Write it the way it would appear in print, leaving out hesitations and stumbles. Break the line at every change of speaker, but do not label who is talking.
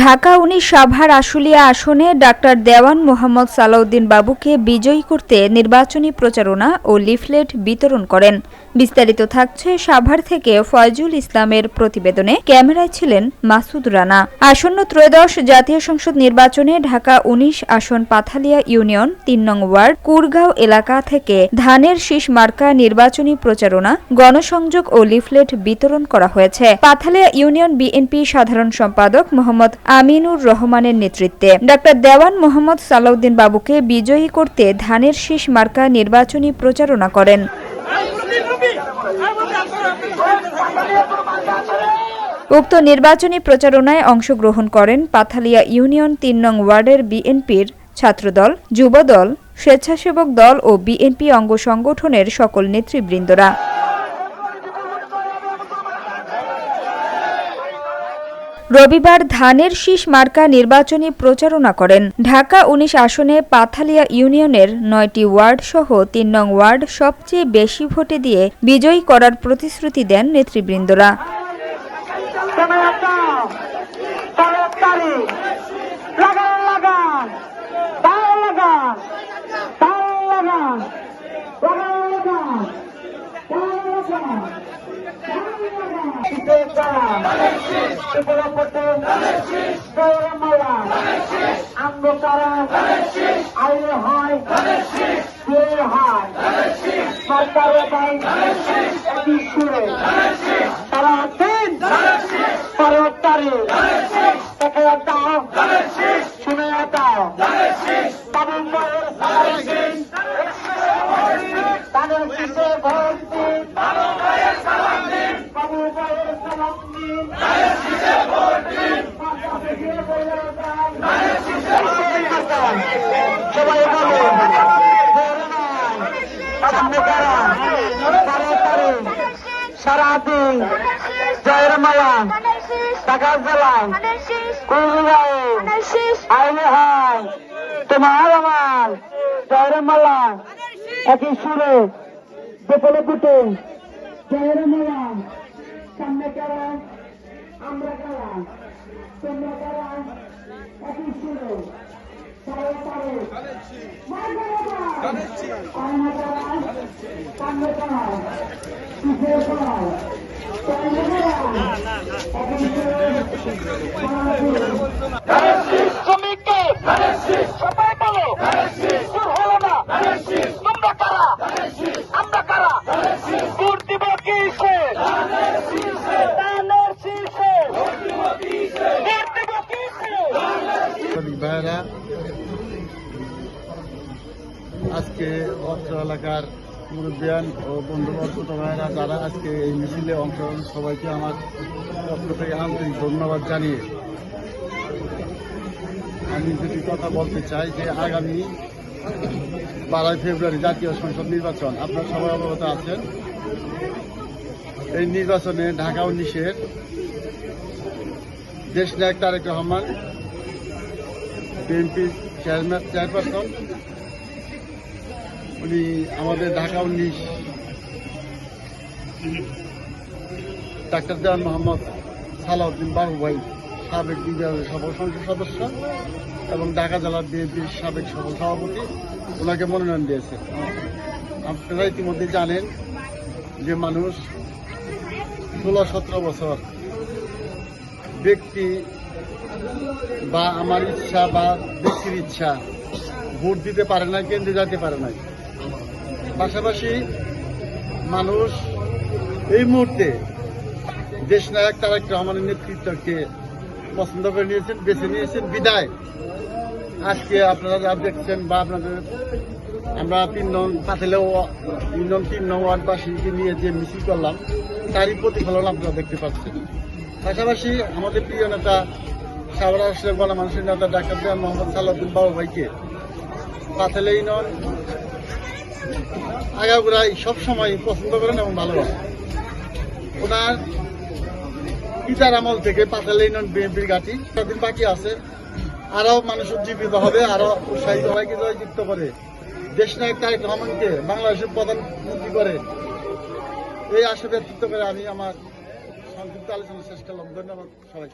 ঢাকা ১৯ সাভার আশুলিয়া আসনে ডাক্তার দেওয়ান মোহাম্মদ সালাউদ্দিন বাবুকে বিজয়ী করতে নির্বাচনী প্রচারণা ও লিফলেট বিতরণ করেন। বিস্তারিত থাকছে সাভার থেকে ফয়জুল ইসলামের প্রতিবেদনে। ক্যামেরায় ছিলেন মাসুদ রানা। আসন্ন ত্রয়োদশ জাতীয় সংসদ নির্বাচনে ঢাকা ১৯ আসন পাথালিয়া ইউনিয়ন ৩ নং ওয়ার্ড কুরগাঁও এলাকা থেকে ধানের শীষ মার্কা নির্বাচনী প্রচারণা, গণসংযোগ ও লিফলেট বিতরণ করা হয়েছে। পাথালিয়া ইউনিয়ন বিএনপি সাধারণ সম্পাদক মোহাম্মদ আমিনুর রহমানের নেতৃত্বে ডাক্তার দেওয়ান মোহাম্মদ সালাউদ্দিন বাবুকে বিজয়ী করতে ধানের শীষ মার্কা নির্বাচনী প্রচারণা করেন। উক্ত নির্বাচনী প্রচারণায় অংশগ্রহণ করেন পাথালিয়া ইউনিয়ন ৩ নং ওয়ার্ডের বিএনপির ছাত্রদল, যুবদল, স্বেচ্ছাসেবক দল ও বিএনপি অঙ্গ সংগঠনের সকল নেতৃবৃন্দরা। রবিবার ধানের শীষ মার্কা নির্বাচনী প্রচারণা করেন। ঢাকা ১৯ আসনে পাথালিয়া ইউনিয়নের ৯টি ওয়ার্ড সহ ৩ নং ওয়ার্ড সবচেয়ে বেশি ভোটে দিয়ে বিজয়ী করার প্রতিশ্রুতি দেন নেতৃবৃন্দরা।
সারাদিন জয়ের মালা ঢাকা জেলায় আইলে হয় তোমার আমার জয়ের মালা একই সুরে বেপলে পুটে জয়ের মালা সামনে কারা আমরা কারা তোমরা কারা একই সুরে
আজকে অত্র এলাকার মুরব্বিয়ান ও বন্ধুবর্গ ভাইয়েরা যারা আজকে এই মিছিলে অংশগ্রহণ, সবাইকে আমার পক্ষ থেকে আন্তরিক ধন্যবাদ জানিয়ে আমি দুটি কথা বলতে চাই যে আগামী 12 ফেব্রুয়ারি জাতীয় সংসদ নির্বাচন, আপনারা সবাই অবগত আছেন। এই নির্বাচনে ঢাকা 19-এর দেশনায়ক তারেক রহমান বিএনপি চেয়ারপারসন, উনি আমাদের ঢাকা 19 ডাক্তার দেওয়ান মোহাম্মদ সালাউদ্দিন বাবু ভাই সাবেক বিভাগের সফল সংসদ সদস্য এবং ঢাকা জেলার বিএনপির সাবেক সফল সভাপতি, ওনাকে মনোনয়ন দিয়েছে। আপনারা ইতিমধ্যে জানেন যে মানুষ 16-17 বছর ব্যক্তি বা আমার ইচ্ছা বা ব্যক্তির ইচ্ছা ভোট দিতে পারে না, কেন্দ্রে যেতে পারে না। পাশাপাশি মানুষ এই মুহূর্তে দেশনায়ক তারেক রহমানের নেতৃত্বকে পছন্দ করে নিয়েছেন, বেছে নিয়েছেন। বিদায় আজকে আপনারা যা দেখছেন বা আমরা 3 নং পাথালিয়া ইউনিয়ন 3 নং ওয়ার্ডবাসীকে নিয়ে যে মিছিল করলাম, তারই প্রতিফলন আপনারা দেখতে পাচ্ছেন। পাশাপাশি আমাদের প্রিয় নেতা সাভার আসলে গণমানুষের নেতা ডাক্তার দেওয়ান মোহাম্মদ সালাউদ্দিন বাবু ভাইকে পাথালিয়া ইউনিয়ন আগাগোড়াই সবসময় পছন্দ করেন এবং ভালোবাসেন। ওনার পিতার আমল থেকে পাথালিয়া ইউনিয়ন বিএনপির ঘাঁটি বাকি আছে, আরো মানুষ উজ্জীবিত হবে, আরো উৎসাহিত হয়, যুক্ত করে দেশনায়ক তারেক রহমানকে বাংলাদেশের প্রধানমন্ত্রী করে এই আশা ব্যক্ত করে আমি আমার সংক্ষিপ্ত আলোচনা শেষ করলাম। ধন্যবাদ সবাই।